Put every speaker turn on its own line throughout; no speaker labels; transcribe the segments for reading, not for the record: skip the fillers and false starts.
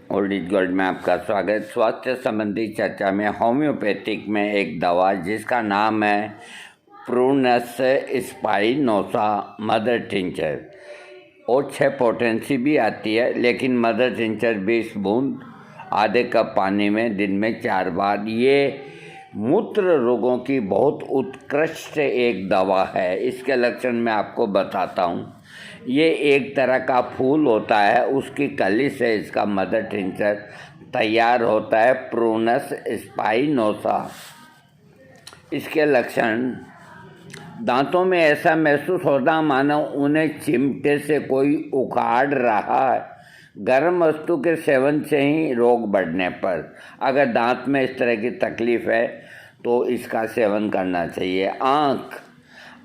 Old is gold में आपका स्वागत। स्वास्थ्य संबंधी चर्चा में होम्योपैथिक में एक दवा जिसका नाम है प्रूनस स्पाइनोसा मदर टिंचर और 6 पोटेंसी भी आती है, लेकिन मदर टिंचर 20 बूंद आधे कप पानी में दिन में 4 बार। ये मूत्र रोगों की बहुत उत्कृष्ट एक दवा है। इसके लक्षण मैं आपको बताता हूँ। ये एक तरह का फूल होता है, उसकी कली से इसका मदर टिंचर तैयार होता है, प्रूनस स्पाइनोसा। इसके लक्षण: दांतों में ऐसा महसूस होता मानो उन्हें चिमटे से कोई उखाड़ रहा है। गर्म वस्तु के सेवन से ही रोग बढ़ने पर अगर दांत में इस तरह की तकलीफ है तो इसका सेवन करना चाहिए।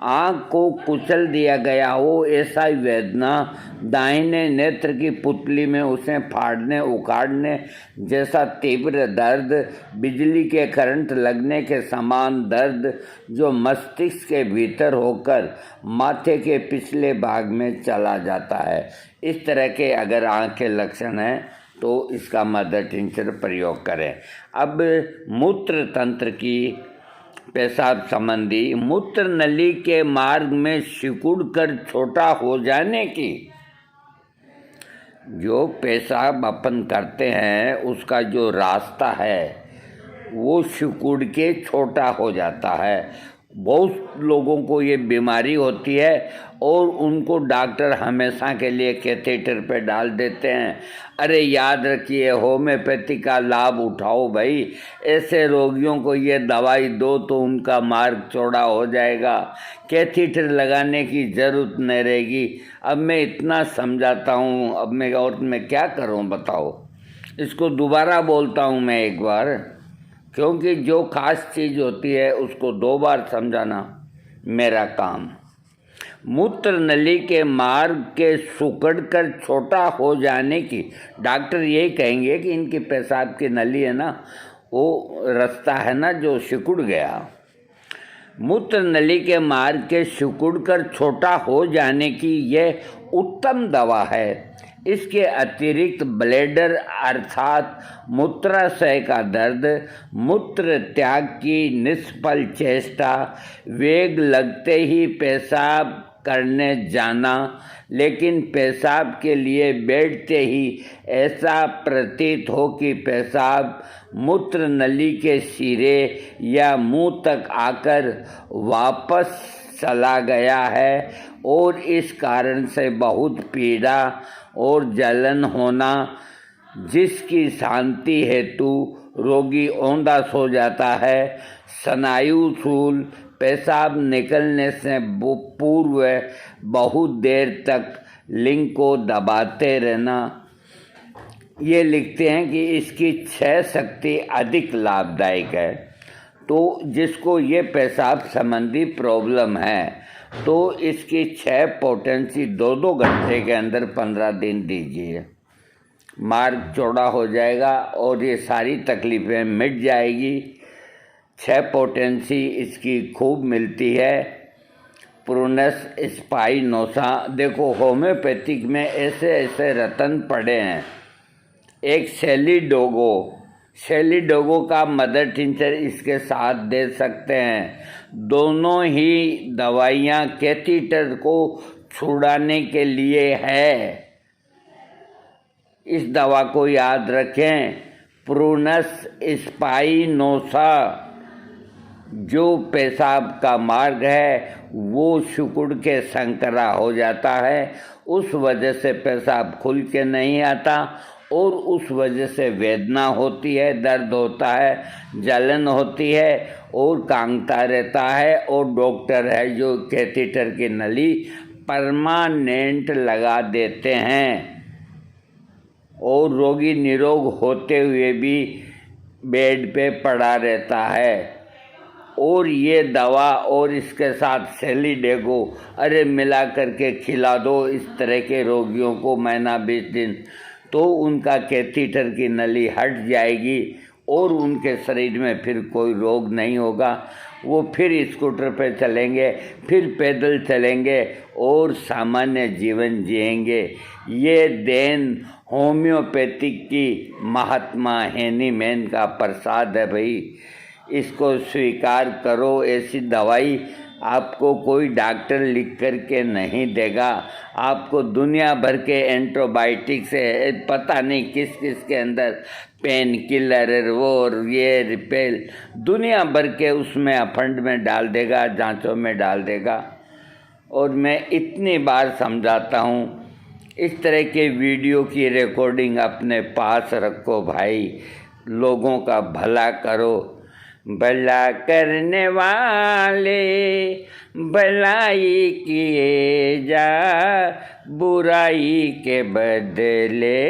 आँख को कुचल दिया हो ऐसा वेदना, दाहिने नेत्र की पुतली में उसे फाड़ने उखाड़ने जैसा तीव्र दर्द, बिजली के करंट लगने के समान दर्द जो मस्तिष्क के भीतर होकर माथे के पिछले भाग में चला जाता है। इस तरह के अगर आँख के लक्षण हैं तो इसका मदर टिंचर प्रयोग करें। अब मूत्र तंत्र की, पेशाब संबंधी, मूत्र नली के मार्ग में सिकुड़कर छोटा हो जाने की, जो पेशाब अपन करते हैं उसका जो रास्ता है वो सिकुड़ के छोटा हो जाता है। बहुत लोगों को ये बीमारी होती है और उनको डॉक्टर हमेशा के लिए कैथेटर पे डाल देते हैं। अरे याद रखिए, होम्योपैथी का लाभ उठाओ भाई। ऐसे रोगियों को ये दवाई दो तो उनका मार्ग चौड़ा हो जाएगा, कैथेटर लगाने की ज़रूरत नहीं रहेगी। अब मैं इतना समझाता हूँ, अब मैं क्या करूँ बताओ। इसको दोबारा बोलता हूँ मैं एक बार, क्योंकि जो खास चीज़ होती है उसको 2 बार समझाना मेरा काम। मूत्र नली के मार्ग के सिकुड़कर छोटा हो जाने की, डॉक्टर यही कहेंगे कि इनकी पेशाब की नली है ना, वो रास्ता है ना जो सिकुड़ गया। मूत्र नली के मार्ग के सिकुड़कर छोटा हो जाने की यह उत्तम दवा है। इसके अतिरिक्त ब्लैडर अर्थात मूत्राशय का दर्द, मूत्र त्याग की निष्फल चेष्टा, वेग लगते ही पेशाब करने जाना, लेकिन पेशाब के लिए बैठते ही ऐसा प्रतीत हो कि पेशाब मूत्र नली के सिरे या मुंह तक आकर वापस चला गया है और इस कारण से बहुत पीड़ा और जलन होना, जिसकी शांति हेतु रोगी औंधा सो जाता है। स्नायु शूल, पेशाब निकलने से पूर्व बहुत देर तक लिंग को दबाते रहना। ये लिखते हैं कि इसकी 6 शक्ति अधिक लाभदायक है। तो जिसको ये पेशाब संबंधी प्रॉब्लम है तो इसकी 6 पोटेंसी 2-2 घंटे के अंदर 15 दिन दीजिए। मार्ग चौड़ा हो जाएगा और ये सारी तकलीफ़ें मिट जाएगी। 6 पोटेंसी इसकी खूब मिलती है। प्रूनस स्पाइनोसा, देखो होम्योपैथिक में ऐसे ऐसे रतन पड़े हैं। एक सेलीडोगो का मदर टिंचर इसके साथ दे सकते हैं। दोनों ही दवाइयाँ कैथेटर को छुड़ाने के लिए है। इस दवा को याद रखें, प्रूनस स्पाइनोसा। जो पेशाब का मार्ग है वो सिकुड़ के संकरा हो जाता है, उस वजह से पेशाब खुल के नहीं आता और उस वजह से वेदना होती है, दर्द होता है, जलन होती है और कांगता रहता है। और डॉक्टर है जो कैथेटर की नली परमानेंट लगा देते हैं और रोगी निरोग होते हुए भी बेड पे पड़ा रहता है। और ये दवा और इसके साथ सेलीडोगो, अरे मिला करके खिला दो इस तरह के रोगियों को महीना 20 दिन, तो उनका कैथेटर की नली हट जाएगी और उनके शरीर में फिर कोई रोग नहीं होगा। वो फिर स्कूटर पर चलेंगे, फिर पैदल चलेंगे और सामान्य जीवन जिएंगे। ये देन होम्योपैथिक की महात्मा हैनीमैन का प्रसाद है भाई, इसको स्वीकार करो। ऐसी दवाई आपको कोई डॉक्टर लिख कर के नहीं देगा। आपको दुनिया भर के एंटीबायोटिक्स है, पता नहीं किस किस के अंदर पेन किलर वो और ये रिपेल दुनिया भर के उसमें फंड में डाल देगा, जांचों में डाल देगा। और मैं इतनी बार समझाता हूँ, इस तरह के वीडियो की रिकॉर्डिंग अपने पास रखो भाई, लोगों का भला करो। भला करने वाले भलाई किए जा, बुराई के बदले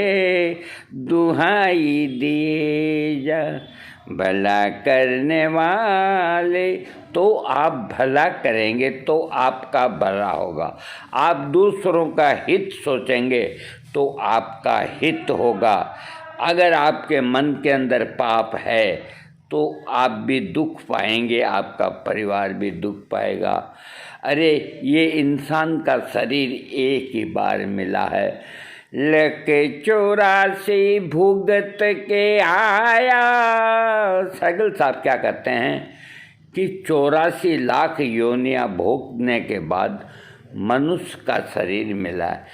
दुहाई दिए जा। भला करने वाले, तो आप भला करेंगे तो आपका भला होगा। आप दूसरों का हित सोचेंगे तो आपका हित होगा। अगर आपके मन के अंदर पाप है तो आप भी दुख पाएंगे, आपका परिवार भी दुख पाएगा। अरे ये इंसान का शरीर एक ही बार मिला है, लेके 84 भुगत के आया। सैगल साहब क्या कहते हैं कि 84 लाख योनियां भोगने के बाद मनुष्य का शरीर मिला है।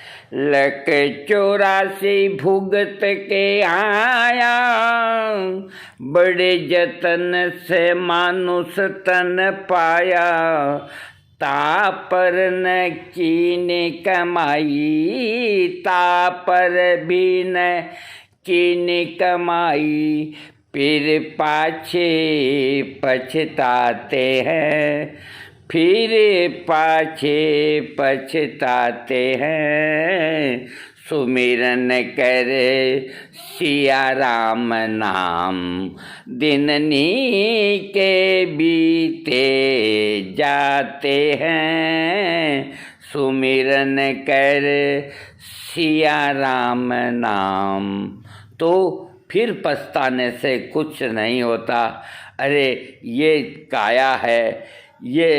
लेके 84 भुगत के आया, बड़े जतन से मानुष तन पाया। तापर न कीने कमाई, तापर भी न कीने कमाई, फिर पाछे पछताते हैं, फिर पाछे पछताते हैं। सुमिरन करे सिया राम नाम, दिननी के बीते जाते हैं। सुमिरन कर सिया राम नाम, तो फिर पछताने से कुछ नहीं होता। अरे ये काया है, ये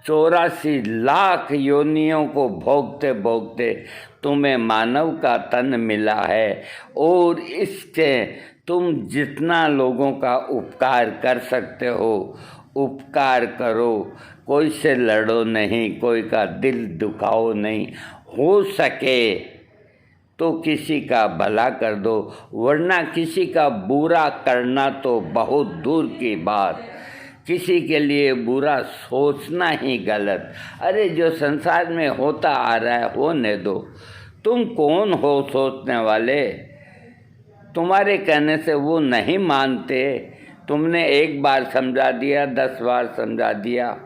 84 लाख योनियों को भोगते भोगते तुम्हें मानव का तन मिला है, और इससे तुम जितना लोगों का उपकार कर सकते हो उपकार करो। कोई से लड़ो नहीं, कोई का दिल दुखाओ नहीं, हो सके तो किसी का भला कर दो, वरना किसी का बुरा करना तो बहुत दूर की बात, किसी के लिए बुरा सोचना ही गलत। अरे जो संसार में होता आ रहा है होने दो। तुम कौन हो सोचने वाले? तुम्हारे कहने से वो नहीं मानते। तुमने एक बार समझा दिया, 10 बार समझा दिया,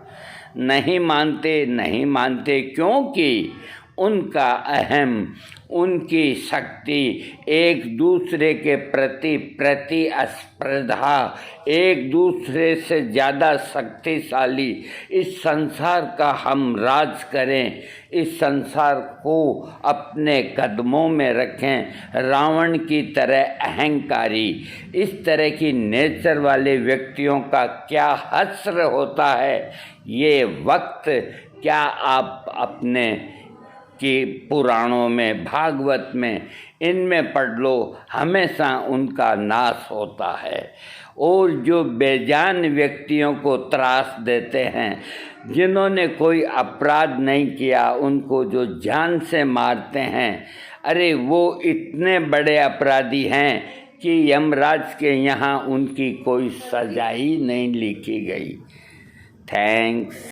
नहीं मानते नहीं मानते, क्योंकि उनका अहम, उनकी शक्ति, एक दूसरे के प्रति प्रतिस्पर्धा, एक दूसरे से ज़्यादा शक्तिशाली। इस संसार का हम राज करें, इस संसार को अपने कदमों में रखें। रावण की तरह अहंकारी, इस तरह की नेचर वाले व्यक्तियों का क्या हश्र होता है। ये वक्त क्या आप अपने कि पुराणों में, भागवत में, इनमें पढ़ लो, हमेशा उनका नाश होता है। और जो बेजान व्यक्तियों को त्रास देते हैं, जिन्होंने कोई अपराध नहीं किया, उनको जो जान से मारते हैं, अरे वो इतने बड़े अपराधी हैं कि यमराज के यहाँ उनकी कोई सजा ही नहीं लिखी गई। थैंक्स।